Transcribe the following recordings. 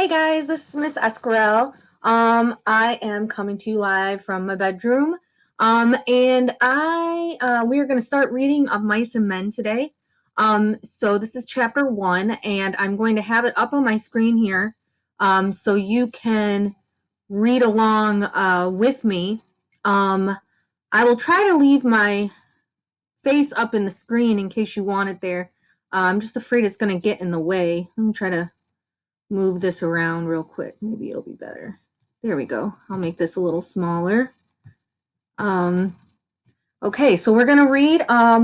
Hey guys, this is Miss Escurel. I am coming to you live from my bedroom. And we are going to start reading Of Mice and Men today. So this is chapter 1, and I'm going to have it up on my screen here, so you can read along with me. I will try to leave my face up in the screen in case you want it there. I'm just afraid it's going to get in the way. Let me try to move this around real quick. Maybe it'll be better. There we go. I'll make this a little smaller. Okay, so we're going to read.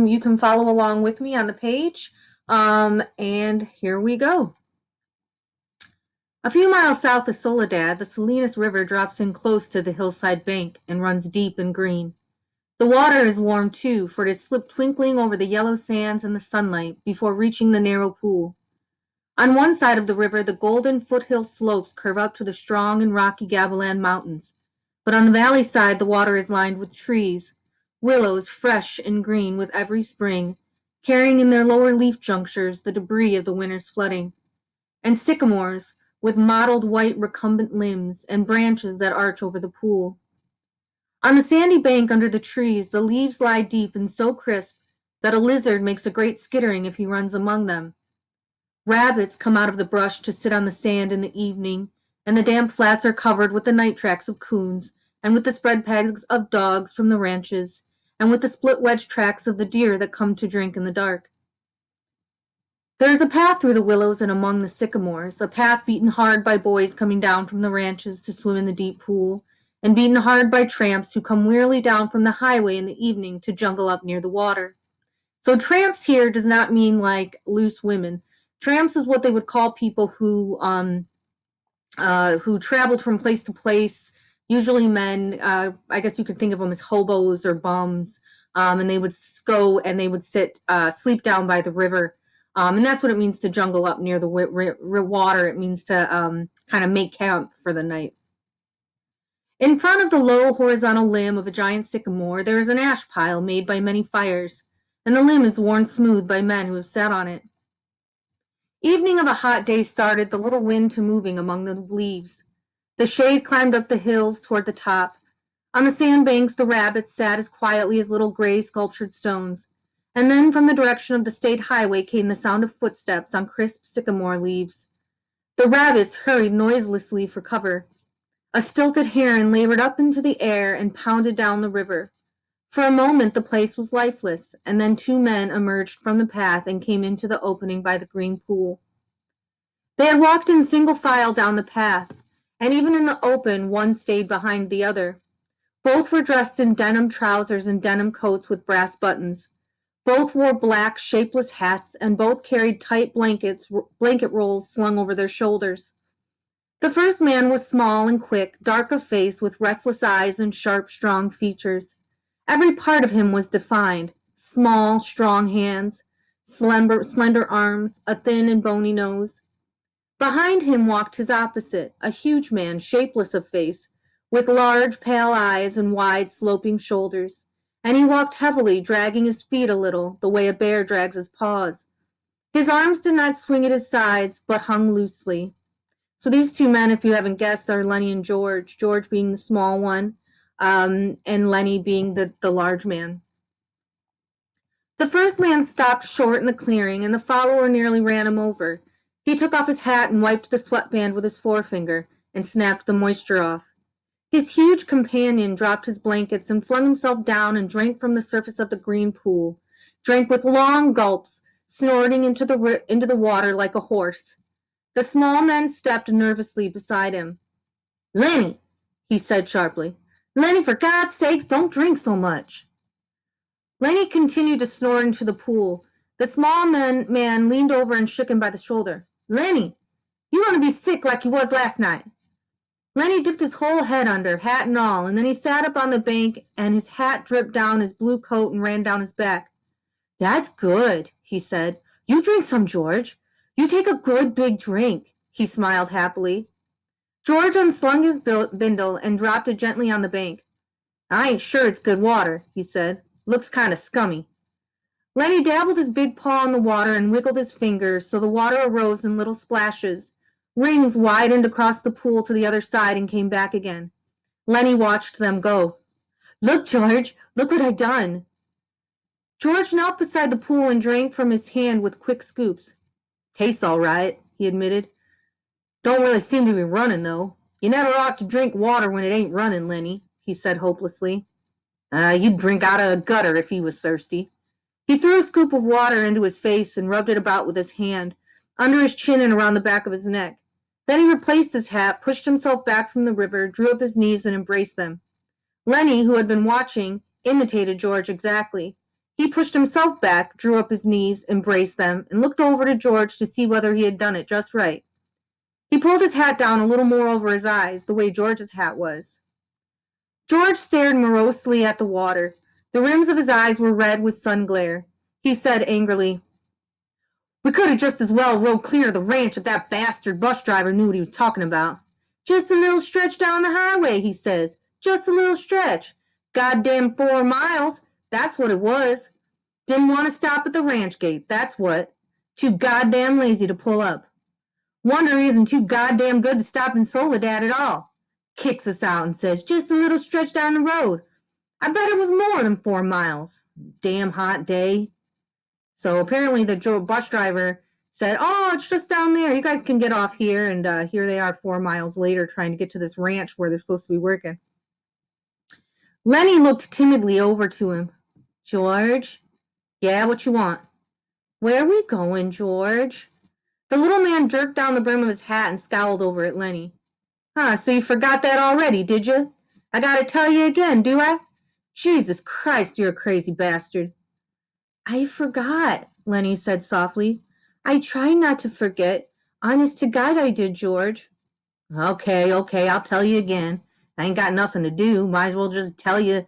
You can follow along with me on the page. And here we go. A few miles south of Soledad, the Salinas River drops in close to the hillside bank and runs deep and green. The water is warm too, for it has slipped twinkling over the yellow sands in the sunlight before reaching the narrow pool. On one side of the river, the golden foothill slopes curve up to the strong and rocky Gavilan Mountains, but on the valley side the water is lined with trees, willows fresh and green with every spring, carrying in their lower leaf junctures the debris of the winter's flooding, and sycamores with mottled white recumbent limbs and branches that arch over the pool. On the sandy bank under the trees, the leaves lie deep and so crisp that a lizard makes a great skittering if he runs among them. Rabbits come out of the brush to sit on the sand in the evening, and the damp flats are covered with the night tracks of coons, and with the spread pegs of dogs from the ranches, and with the split wedge tracks of the deer that come to drink in the dark. There is a path through the willows and among the sycamores, a path beaten hard by boys coming down from the ranches to swim in the deep pool, and beaten hard by tramps who come wearily down from the highway in the evening to jungle up near the water. So tramps here does not mean like loose women. Tramps is what they would call people who traveled from place to place, usually men. I guess you could think of them as hobos or bums, and they would go and they would sleep down by the river. And that's what it means to jungle up near the water. It means to kind of make camp for the night. In front of the low horizontal limb of a giant sycamore, there is an ash pile made by many fires, and the limb is worn smooth by men who have sat on it. Evening of a hot day started the little wind to moving among the leaves. The shade climbed up the hills toward the top. On the sandbanks the rabbits sat as quietly as little gray sculptured stones, and then from the direction of the state highway came the sound of footsteps on crisp sycamore leaves. The rabbits hurried noiselessly for cover. A stilted heron labored up into the air and pounded down the river. For a moment the place was lifeless, and then two men emerged from the path and came into the opening by the green pool. They had walked in single file down the path, and even in the open one stayed behind the other. Both were dressed in denim trousers and denim coats with brass buttons. Both wore black, shapeless hats, and both carried tight blanket rolls slung over their shoulders. The first man was small and quick, dark of face, with restless eyes and sharp, strong features. Every part of him was defined: small, strong hands, slender arms, a thin and bony nose. Behind him walked his opposite, a huge man, shapeless of face, with large, pale eyes and wide, sloping shoulders, and he walked heavily, dragging his feet a little, the way a bear drags his paws. His arms did not swing at his sides, but hung loosely. So these two men, if you haven't guessed, are Lenny and George, George being the small one, and Lenny being the large man. The first man stopped short in the clearing, and the follower nearly ran him over. He took off his hat and wiped the sweatband with his forefinger, and snapped the moisture off. His huge companion dropped his blankets and flung himself down and drank from the surface of the green pool, drank with long gulps, snorting into the water like a horse. The small man stepped nervously beside him. "Lenny," he said sharply. "Lenny, for God's sakes, don't drink so much." Lenny continued to snore into the pool. The small man leaned over and shook him by the shoulder. "Lenny, you gonna be sick like you was last night." Lenny dipped his whole head under, hat and all, and then he sat up on the bank, and his hat dripped down his blue coat and ran down his back. "That's good," he said. "You drink some, George. You take a good big drink." He smiled happily. George unslung his bindle and dropped it gently on the bank. "I ain't sure it's good water," he said. "Looks kind of scummy." Lenny dabbled his big paw in the water and wiggled his fingers so the water arose in little splashes. Rings widened across the pool to the other side and came back again. Lenny watched them go. Look, George, look what I've done. George knelt beside the pool and drank from his hand with quick scoops. Tastes all right, he admitted. Don't really seem to be running, though. You never ought to drink water when it ain't running, Lenny, he said hopelessly. You'd drink out of a gutter if he was thirsty. He threw a scoop of water into his face and rubbed it about with his hand, under his chin and around the back of his neck. Then he replaced his hat, pushed himself back from the river, drew up his knees, and embraced them. Lenny, who had been watching, imitated George exactly. He pushed himself back, drew up his knees, embraced them, and looked over to George to see whether he had done it just right. He pulled his hat down a little more over his eyes, the way George's hat was. George stared morosely at the water. The rims of his eyes were red with sun glare. He said angrily, We could have just as well rode clear of the ranch if that bastard bus driver knew what he was talking about. Just a little stretch down the highway, he says. Just a little stretch. Goddamn 4 miles. That's what it was. Didn't want to stop at the ranch gate, that's what. Too goddamn lazy to pull up. Wonder he isn't too goddamn good to stop in Soledad at all. Kicks us out and says, just a little stretch down the road. I bet it was more than 4 miles. Damn hot day. So apparently the bus driver said, oh, it's just down there. You guys can get off here. And here they are 4 miles later trying to get to this ranch where they're supposed to be working. Lenny looked timidly over to him. George? Yeah, what you want? Where are we going, George? The little man jerked down the brim of his hat and scowled over at Lenny. So you forgot that already, did you? I gotta tell you again, do I? Jesus Christ, you're a crazy bastard. I forgot, Lenny said softly. I try not to forget. Honest to God I did, George. Okay, I'll tell you again. I ain't got nothing to do. Might as well just tell you.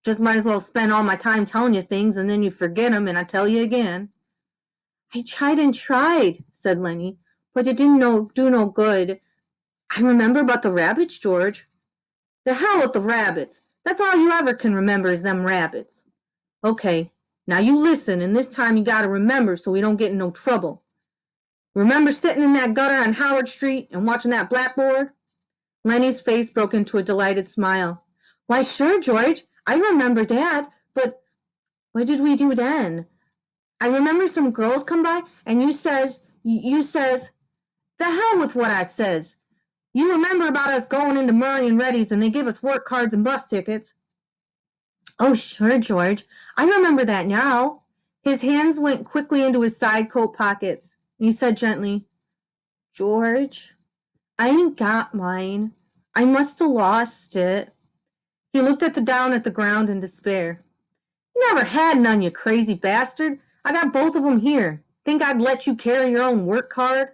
Just might as well spend all my time telling you things and then you forget them and I tell you again. I tried and tried, said Lenny, but it didn't do no good. I remember about the rabbits, George. The hell with the rabbits. That's all you ever can remember is them rabbits. Okay, now you listen, and this time you gotta remember so we don't get in no trouble. Remember sitting in that gutter on Howard Street and watching that blackboard? Lenny's face broke into a delighted smile. Why, sure, George. I remember that, but what did we do then? I remember some girls come by, and you says, the hell with what I says. You remember about us going into Murray and Reddy's and they give us work cards and bus tickets. Oh, sure, George. I remember that now. His hands went quickly into his side coat pockets, and he said gently, George, I ain't got mine. I must have lost it. He looked down at the ground in despair. You never had none, you crazy bastard. I got both of them here. Think I'd let you carry your own work card?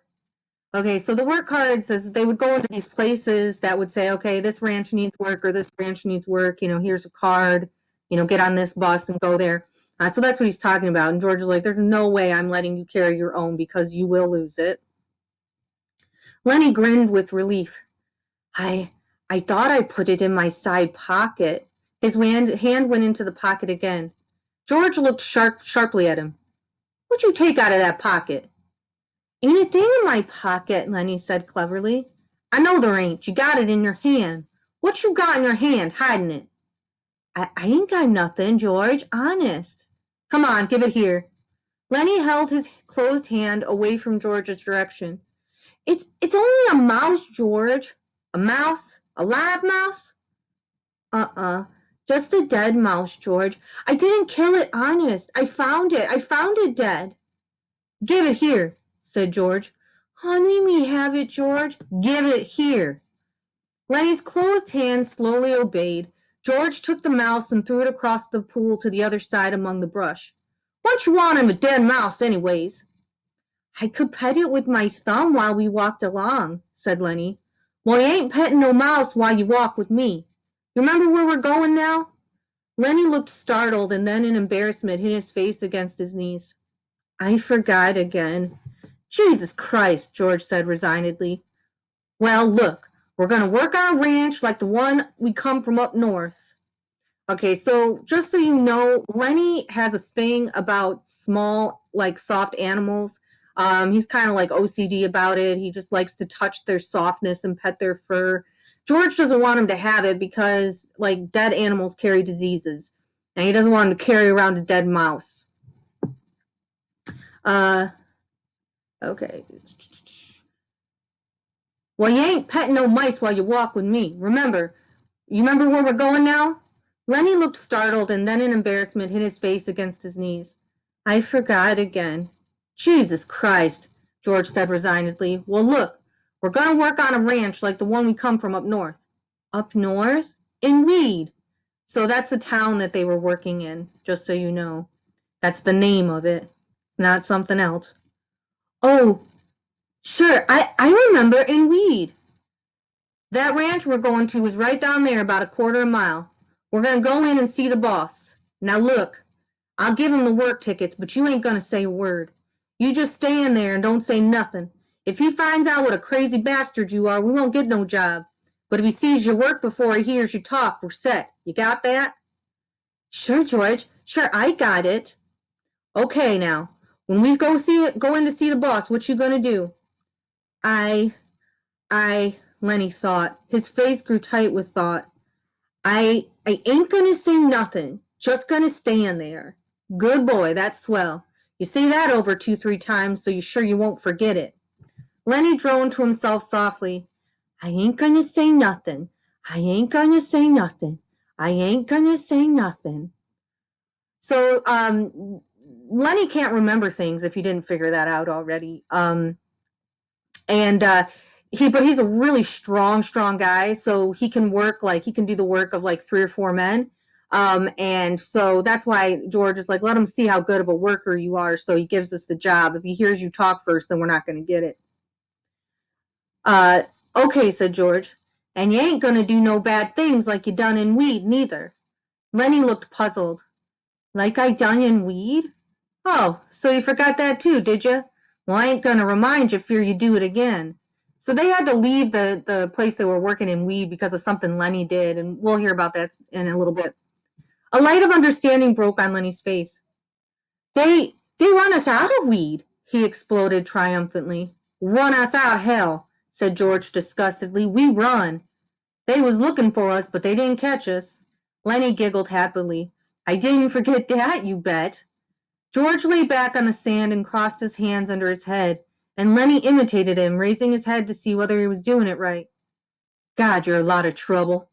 Okay, so the work card says they would go into these places that would say, okay, this ranch needs work or this ranch needs work. Here's a card. Get on this bus and go there. So that's what he's talking about. And George is like, there's no way I'm letting you carry your own because you will lose it. Lenny grinned with relief. I thought I put it in my side pocket. His hand went into the pocket again. George looked sharply at him. What'd you take out of that pocket? Ain't a thing in my pocket, Lenny said cleverly. I know there ain't. You got it in your hand. What you got in your hand, hiding it? I ain't got nothing, George. Honest. Come on, give it here. Lenny held his closed hand away from George's direction. It's only a mouse, George. A mouse? A live mouse? Just a dead mouse, George. I didn't kill it, honest. I found it dead. Give it here, said George. Let me have it, George. Give it here. Lenny's closed hand slowly obeyed. George took the mouse and threw it across the pool to the other side among the brush. What you want of a dead mouse, anyways? I could pet it with my thumb while we walked along, said Lenny. Well, you ain't petting no mouse while you walk with me. You remember where we're going now? Lenny looked startled and then in embarrassment hid his face against his knees. I forgot again. Jesus Christ, George said resignedly. Well, look, we're going to work our ranch like the one we come from up north. Okay, so just so you know, Lenny has a thing about small, soft animals. He's kind of like OCD about it. He just likes to touch their softness and pet their fur. George doesn't want him to have it because, like, dead animals carry diseases, and he doesn't want him to carry around a dead mouse. Okay. Well, you ain't petting no mice while you walk with me. You remember where we're going now? Lenny looked startled and then in embarrassment hid his face against his knees. I forgot again. Jesus Christ, George said resignedly. Well, look, we're going to work on a ranch like the one we come from up north. Up north? In Weed. So that's the town that they were working in, just so you know. That's the name of it, not something else. Oh, sure, I remember in Weed. That ranch we're going to is right down there about a quarter of a mile. We're going to go in and see the boss. Now look, I'll give him the work tickets, but you ain't going to say a word. You just stay in there and don't say nothing. If he finds out what a crazy bastard you are, we won't get no job. But if he sees your work before he hears you talk, we're set. You got that? Sure, George. Sure, I got it. Okay, now, when we go in to see the boss, what you gonna do? I, Lenny thought. His face grew tight with thought. I ain't gonna say nothing. Just gonna stand there. Good boy, that's swell. You say that over 2-3 times so you're sure you won't forget it. Lenny droned to himself softly. I ain't gonna say nothing. I ain't gonna say nothing. I ain't gonna say nothing. So, Lenny can't remember things if you didn't figure that out already. And but he's a really strong guy, so he can do the work of like 3 or 4 men. And so that's why George is like, let him see how good of a worker you are, so he gives us the job. If he hears you talk first, then we're not going to get it. Okay, said George, and you ain't gonna do no bad things like you done in Weed, neither. Lenny looked puzzled. Like I done in Weed? Oh, so you forgot that too, did you? Well, I ain't gonna remind you, fear you do it again. So they had to leave the place they were working in Weed because of something Lenny did, and we'll hear about that in a little bit. A light of understanding broke on Lenny's face. They run us out of Weed, he exploded triumphantly. Run us out, hell, said George disgustedly. We run. They was looking for us, but they didn't catch us. Lenny giggled happily. I didn't forget that, you bet. George lay back on the sand and crossed his hands under his head, and Lenny imitated him, raising his head to see whether he was doing it right. God, you're a lot of trouble,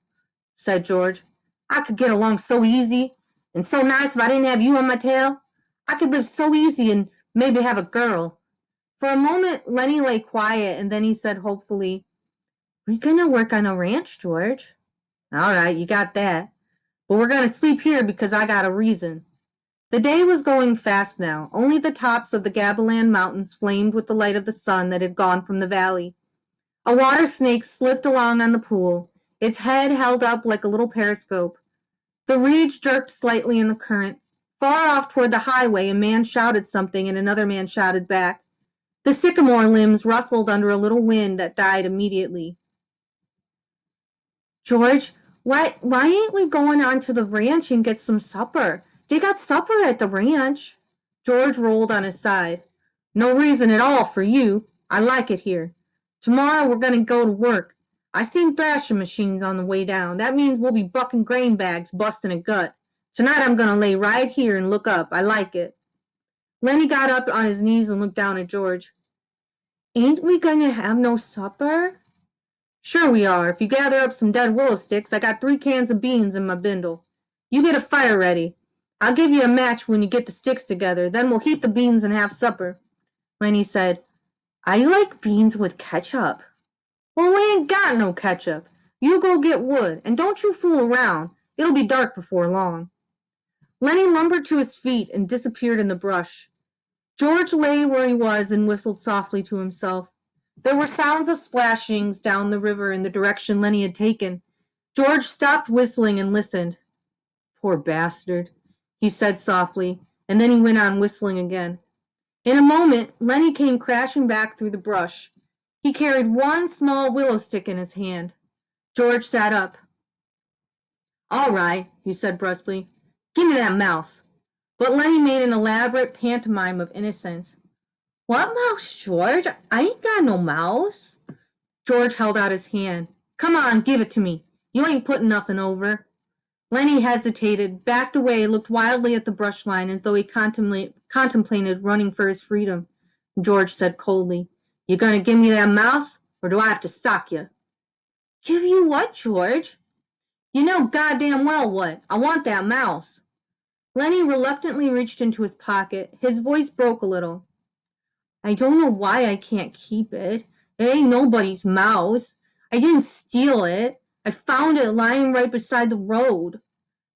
said George. I could get along so easy and so nice if I didn't have you on my tail. I could live so easy and maybe have a girl. For a moment, Lenny lay quiet, and then he said hopefully, we gonna work on a ranch, George. All right, you got that. But we're gonna sleep here because I got a reason. The day was going fast now. Only the tops of the Gabilan Mountains flamed with the light of the sun that had gone from the valley. A water snake slipped along on the pool, its head held up like a little periscope. The reeds jerked slightly in the current. Far off toward the highway, a man shouted something and another man shouted back. The sycamore limbs rustled under a little wind that died immediately. George, why ain't we going on to the ranch and get some supper? They got supper at the ranch. George rolled on his side. No reason at all for you. I like it here. Tomorrow we're going to go to work. I seen thrashing machines on the way down. That means we'll be bucking grain bags, busting a gut. Tonight I'm going to lay right here and look up. I like it. Lenny got up on his knees and looked down at George. Ain't we going to have no supper? Sure we are. If you gather up some dead willow sticks, I got 3 cans of beans in my bindle. You get a fire ready. I'll give you a match when you get the sticks together. Then we'll heat the beans and have supper. Lenny said, I like beans with ketchup. Well, we ain't got no ketchup. You go get wood, and don't you fool around. It'll be dark before long. Lenny lumbered to his feet and disappeared in the brush. George lay where he was and whistled softly to himself. There were sounds of splashings down the river in the direction Lenny had taken. George stopped whistling and listened. Poor bastard, he said softly, and then he went on whistling again. In a moment, Lenny came crashing back through the brush. He carried one small willow stick in his hand. George sat up. All right, he said brusquely. Give me that mouse. But Lenny made an elaborate pantomime of innocence. What mouse, George? I ain't got no mouse. George held out his hand. Come on, give it to me. You ain't putting nothing over. Lenny hesitated, backed away, looked wildly at the brush line as though he contemplated running for his freedom. George said coldly, You gonna give me that mouse, or do I have to sock you? Give you what, George? You know goddamn well what. I want that mouse. Lenny reluctantly reached into his pocket. His voice broke a little. I don't know why I can't keep it. It ain't nobody's mouse. I didn't steal it. I found it lying right beside the road.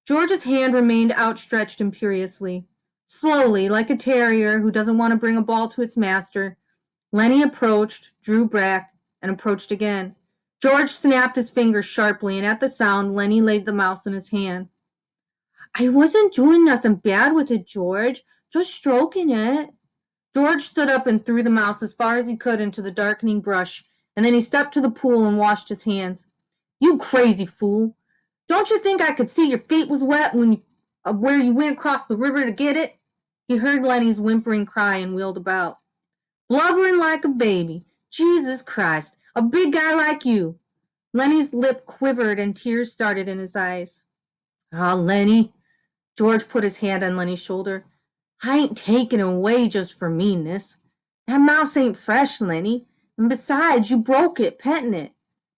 George's hand remained outstretched imperiously. Slowly, like a terrier who doesn't want to bring a ball to its master, Lenny approached, drew back, and approached again. George snapped his fingers sharply, and at the sound, Lenny laid the mouse in his hand. I wasn't doing nothing bad with it, George. Just stroking it. George stood up and threw the mouse as far as he could into the darkening brush, and then he stepped to the pool and washed his hands. You crazy fool. Don't you think I could see your feet was wet where you went across the river to get it? He heard Lenny's whimpering cry and wheeled about. Blubbering like a baby. Jesus Christ, a big guy like you. Lenny's lip quivered and tears started in his eyes. Ah, Lenny. George put his hand on Lenny's shoulder. I ain't taking it away just for meanness. That mouse ain't fresh, Lenny. And besides, you broke it petting it.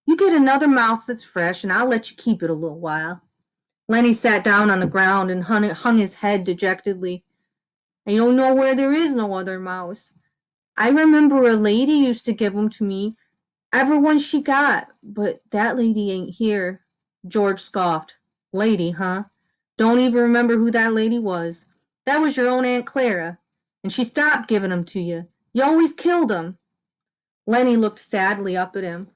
You get another mouse that's fresh, and I'll let you keep it a little while. Lenny sat down on the ground and hung his head dejectedly. I don't know where there is no other mouse. I remember a lady used to give 'em to me, every one she got, but that lady ain't here. George scoffed. Lady, huh? Don't even remember who that lady was. That was your own Aunt Clara, and she stopped giving 'em to you. You always killed 'em. Lenny looked sadly up at him.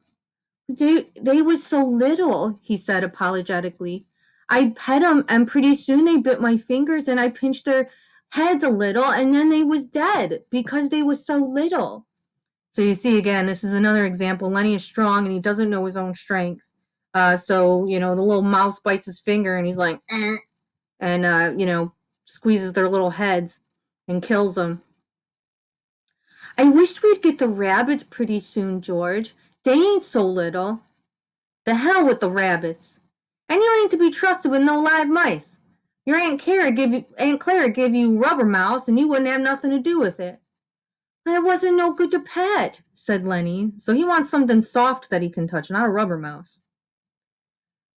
They was so little, he said apologetically. I'd pet 'em, and pretty soon they bit my fingers, and I pinched their heads a little, and then they was dead because they was so little. So you see, again, this is another example. Lenny is strong, and he doesn't know his own strength. So, the little mouse bites his finger, and he's like, and, squeezes their little heads and kills them. I wished we'd get the rabbits pretty soon, George. They ain't so little. The hell with the rabbits. And you ain't to be trusted with no live mice. Your Aunt Clara gave you rubber mouse, and you wouldn't have nothing to do with it. It wasn't no good to pet, said Lenny. So he wants something soft that he can touch, not a rubber mouse.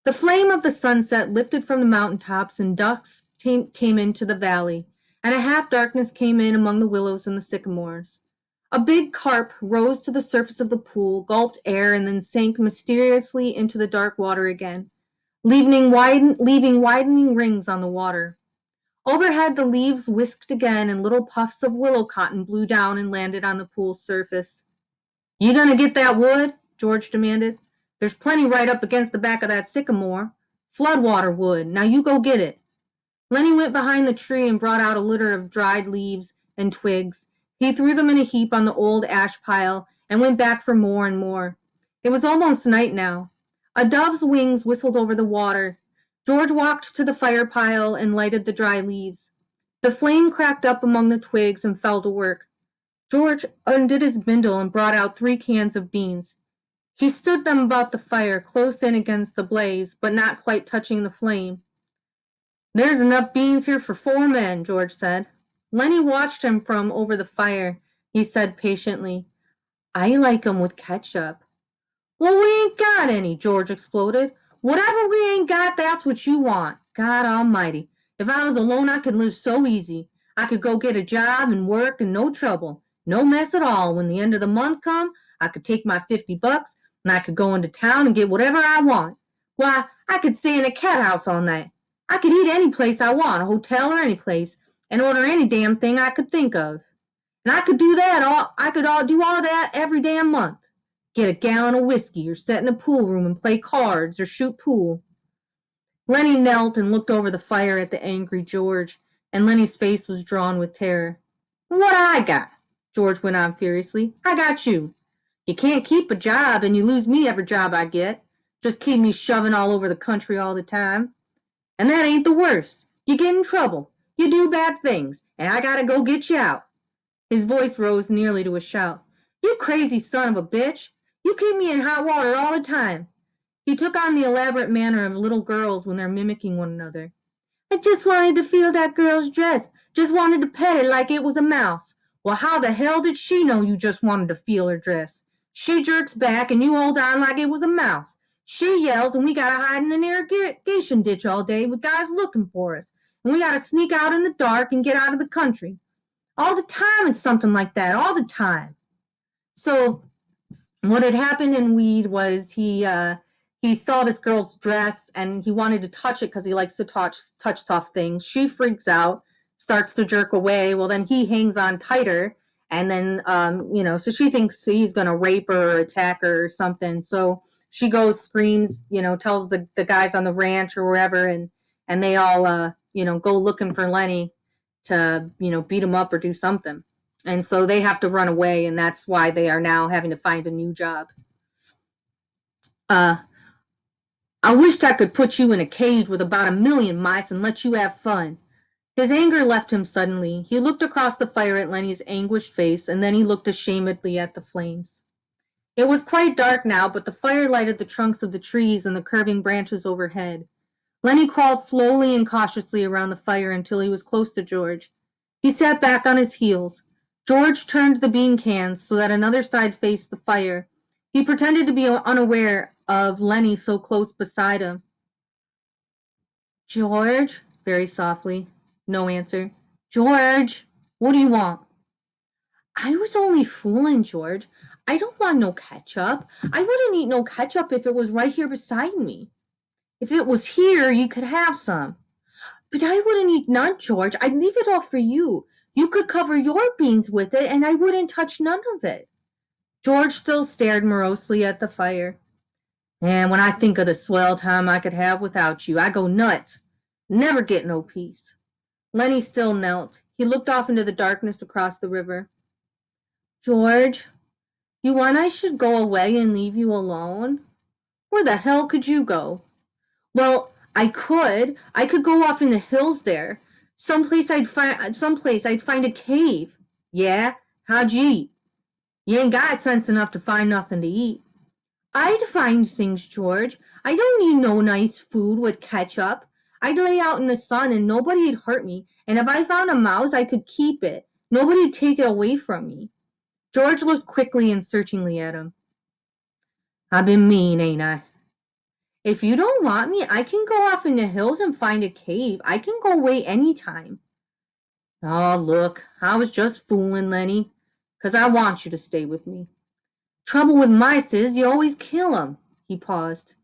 The flame of the sunset lifted from the mountain tops, and dusk came into the valley, and a half darkness came in among the willows and the sycamores. A big carp rose to the surface of the pool, gulped air, and then sank mysteriously into the dark water again, leaving widening rings on the water. Overhead, the leaves whisked again, and little puffs of willow cotton blew down and landed on the pool's surface. You gonna get that wood? George demanded. There's plenty right up against the back of that sycamore. Floodwater wood. Now you go get it. Lenny went behind the tree and brought out a litter of dried leaves and twigs. He threw them in a heap on the old ash pile and went back for more and more. It was almost night now. A dove's wings whistled over the water. George walked to the fire pile and lighted the dry leaves. The flame cracked up among the twigs and fell to work. George undid his bindle and brought out 3 cans of beans. He stood them about the fire, close in against the blaze, but not quite touching the flame. There's enough beans here for 4 men, George said. Lenny watched him from over the fire. He said patiently, I like 'em with ketchup. Well, we ain't got any, George exploded. Whatever we ain't got, that's what you want. God almighty. If I was alone, I could live so easy. I could go get a job and work and no trouble. No mess at all. When the end of the month come, I could take my $50 and I could go into town and get whatever I want. Why, I could stay in a cat house all night. I could eat any place I want, a hotel or any place, and order any damn thing I could think of. And I could do all that every damn month. Get a gallon of whiskey, or sit in the pool room and play cards, or shoot pool. Lenny knelt and looked over the fire at the angry George, and Lenny's face was drawn with terror. What I got? George went on furiously. I got you. You can't keep a job, and you lose me every job I get. Just keep me shoving all over the country all the time. And that ain't the worst. You get in trouble. You do bad things, and I gotta go get you out. His voice rose nearly to a shout. You crazy son of a bitch! You keep me in hot water all the time. He took on the elaborate manner of little girls when they're mimicking one another. I just wanted to feel that girl's dress. Just wanted to pet it like it was a mouse. Well, how the hell did she know you just wanted to feel her dress? She jerks back and you hold on like it was a mouse. She yells and we gotta hide in an irrigation ditch all day with guys looking for us. And we gotta sneak out in the dark and get out of the country. All the time it's something like that, all the time. So what had happened in Weed was he saw this girl's dress and he wanted to touch it because he likes to touch soft things. She freaks out, starts to jerk away. Well, then he hangs on tighter, and then so she thinks he's gonna rape her or attack her or something. So she goes, screams, tells the guys on the ranch or wherever, and they all go looking for Lenny to beat him up or do something. And so they have to run away, and that's why they are now having to find a new job. I wished I could put you in a cage with about 1,000,000 mice and let you have fun. His anger left him suddenly. He looked across the fire at Lenny's anguished face, and then he looked ashamedly at the flames. It was quite dark now, but the fire lighted the trunks of the trees and the curving branches overhead. Lenny crawled slowly and cautiously around the fire until he was close to George. He sat back on his heels. George turned the bean cans so that another side faced the fire. He pretended to be unaware of Lenny so close beside him. George, very softly. No answer. George, what do you want? I was only fooling, George. I don't want no ketchup. I wouldn't eat no ketchup if it was right here beside me. If it was here, you could have some. But I wouldn't eat none, George. I'd leave it all for you. You could cover your beans with it, and I wouldn't touch none of it. George still stared morosely at the fire. And when I think of the swell time I could have without you, I go nuts. Never get no peace. Lenny still knelt. He looked off into the darkness across the river. George, you want I should go away and leave you alone? Where the hell could you go? Well, I could. I could go off in the hills there. Someplace I'd find a cave. Yeah? How'd you eat? You ain't got sense enough to find nothing to eat. I'd find things, George. I don't need no nice food with ketchup. I'd lay out in the sun and nobody'd hurt me. And if I found a mouse, I could keep it. Nobody'd take it away from me. George looked quickly and searchingly at him. I've been mean, ain't I? If you don't want me, I can go off in the hills and find a cave. I can go away any time. Oh, look, I was just fooling, Lenny, 'cause I want you to stay with me. Trouble with mice is you always kill 'em. He paused.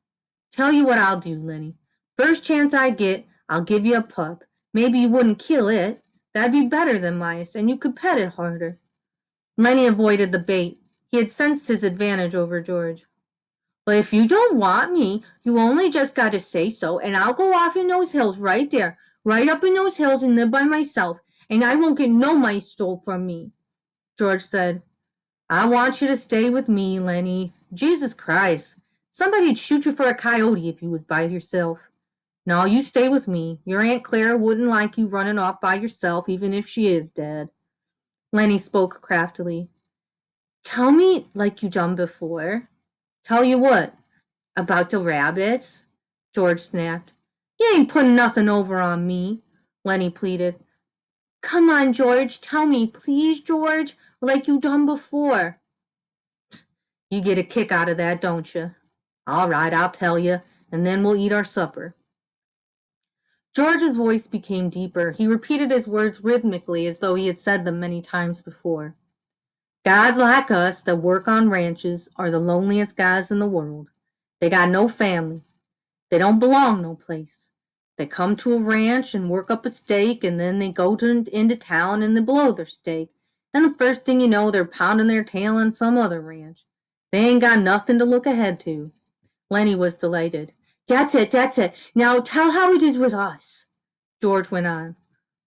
Tell you what I'll do, Lenny. First chance I get, I'll give you a pup. Maybe you wouldn't kill it. That'd be better than mice, and you could pet it harder. Lenny avoided the bait. He had sensed his advantage over George. But if you don't want me, you only just got to say so, and I'll go off in those hills right there, right up in those hills and live by myself, and I won't get no mice stole from me. George said, I want you to stay with me, Lenny. Jesus Christ. Somebody'd shoot you for a coyote if you was by yourself. No, you stay with me. Your Aunt Clara wouldn't like you running off by yourself, even if she is dead. Lenny spoke craftily. Tell me like you done before. Tell you what? About the rabbits? George snapped. You ain't putting nothing over on me, Lenny pleaded. Come on, George, tell me, please, George, like you done before. You get a kick out of that, don't you? All right, I'll tell you, and then we'll eat our supper. George's voice became deeper. He repeated his words rhythmically as though he had said them many times before. Guys like us that work on ranches are the loneliest guys in the world. They got no family. They don't belong no place. They come to a ranch and work up a stake, and then they go into town and they blow their stake. And the first thing you know, they're pounding their tail on some other ranch. They ain't got nothing to look ahead to. Lenny was delighted. That's it, that's it. Now tell how it is with us. George went on.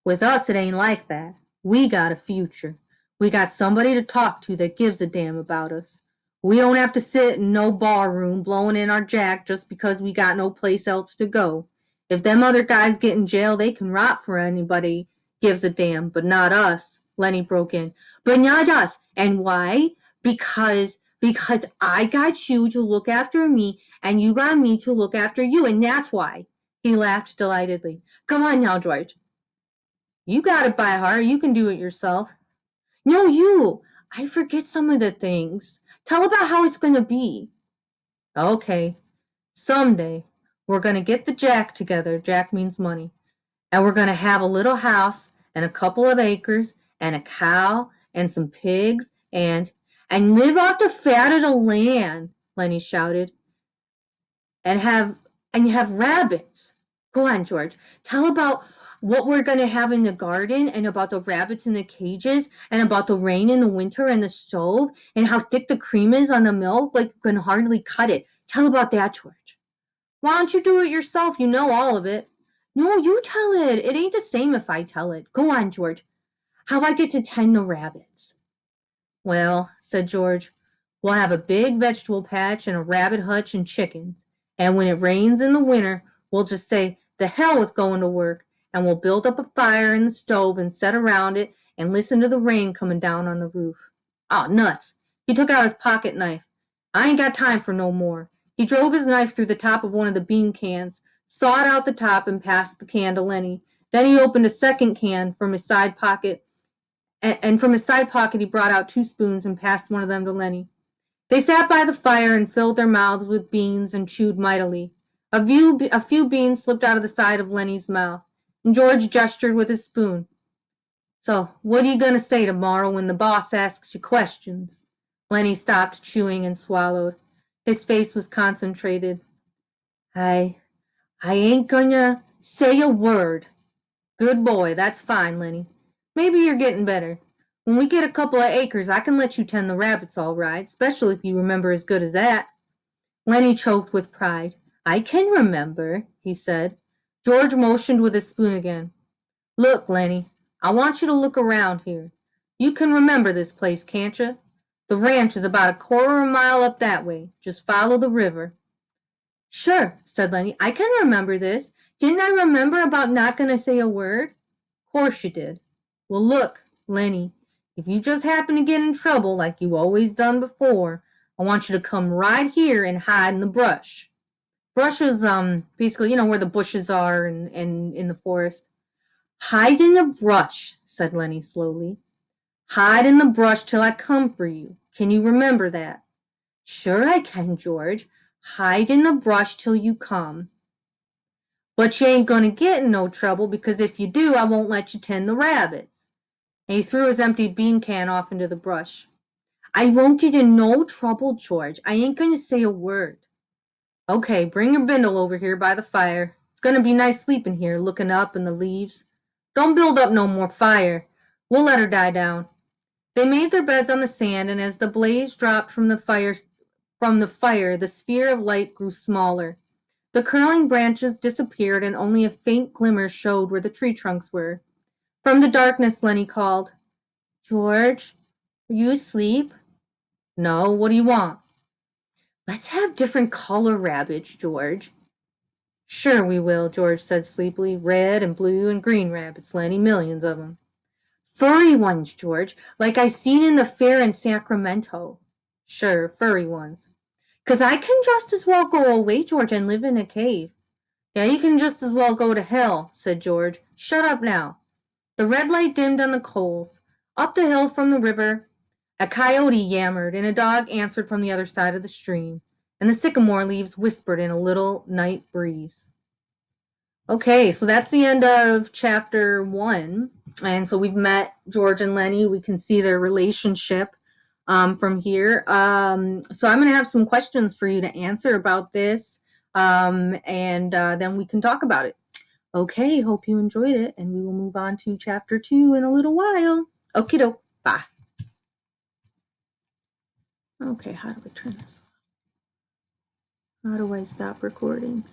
With us, it ain't like that. We got a future. We got somebody to talk to that gives a damn about us. We don't have to sit in no bar room blowing in our jack just because we got no place else to go. If them other guys get in jail, they can rot for anybody gives a damn, but not us. Lenny broke in. But not us. And why? Because I got you to look after me, and you got me to look after you, and that's why. He laughed delightedly. Come on now, George. You got it by heart. You can do it yourself. No, you. I forget some of the things. Tell about how it's going to be. Okay. Someday, we're going to get the Jack together. Jack means money. And we're going to have a little house and a couple of acres and a cow and some pigs and live off the fat of the land, Lenny shouted. And have rabbits. Go on, George. Tell about what we're going to have in the garden and about the rabbits in the cages and about the rain in the winter and the stove and how thick the cream is on the milk, like you can hardly cut it. Tell about that, George. Why don't you do it yourself? You know all of it. No, you tell it. It ain't the same if I tell it. Go on, George. How I get to tend the rabbits. Well, said George, we'll have a big vegetable patch and a rabbit hutch and chickens. And when it rains in the winter, we'll just say, the hell with going to work, and we'll build up a fire in the stove and sit around it and listen to the rain coming down on the roof. Oh, nuts. He took out his pocket knife. I ain't got time for no more. He drove his knife through the top of one of the bean cans, sawed out the top, and passed the can to Lenny. Then he opened a second can from his side pocket, and from his side pocket he brought out 2 spoons and passed one of them to Lenny. They sat by the fire and filled their mouths with beans and chewed mightily. A few beans slipped out of the side of Lenny's mouth, and George gestured with his spoon. So, what are you going to say tomorrow when the boss asks you questions? Lenny stopped chewing and swallowed. His face was concentrated. I ain't gonna say a word. Good boy, that's fine, Lenny. Maybe you're getting better. When we get a couple of acres, I can let you tend the rabbits all right, especially if you remember as good as that. Lenny choked with pride. I can remember, he said. George motioned with his spoon again. Look, Lenny, I want you to look around here. You can remember this place, can't you? The ranch is about a quarter of a mile up that way. Just follow the river. Sure, said Lenny. I can remember this. Didn't I remember about not going to say a word? Course you did. Well, look, Lenny, if you just happen to get in trouble like you always done before, I want you to come right here and hide in the brush. Brush is basically, where the bushes are and in the forest. Hide in the brush, said Lenny slowly. Hide in the brush till I come for you. Can you remember that? Sure I can, George. Hide in the brush till you come. But you ain't gonna get in no trouble, because if you do, I won't let you tend the rabbits. And he threw his empty bean can off into the brush. I won't get in no trouble, George. I ain't gonna say a word. Okay, bring your bindle over here by the fire. It's gonna be nice sleeping here, looking up in the leaves. Don't build up no more fire. We'll let her die down. They made their beds on the sand, and as the blaze dropped from the fire, the sphere of light grew smaller. The curling branches disappeared, and only a faint glimmer showed where the tree trunks were. From the darkness, Lenny called, George, are you asleep? No, what do you want? Let's have different color rabbits, George. Sure we will, George said sleepily. Red and blue and green rabbits, Lenny, millions of them. Furry ones, George, like I seen in the fair in Sacramento. Sure, furry ones. 'Cause I can just as well go away, George, and live in a cave. Yeah, you can just as well go to hell, said George. Shut up now. The red light dimmed on the coals. Up the hill from the river, a coyote yammered, and a dog answered from the other side of the stream, and the sycamore leaves whispered in a little night breeze. Okay, so that's the end of chapter 1. And so we've met George and Lenny. We can see their relationship from here. So I'm going to have some questions for you to answer about this, and then we can talk about it. Okay, hope you enjoyed it, and we will move on to chapter 2 in a little while. Okie doke, bye. Okay, how do I turn this off? How do I stop recording?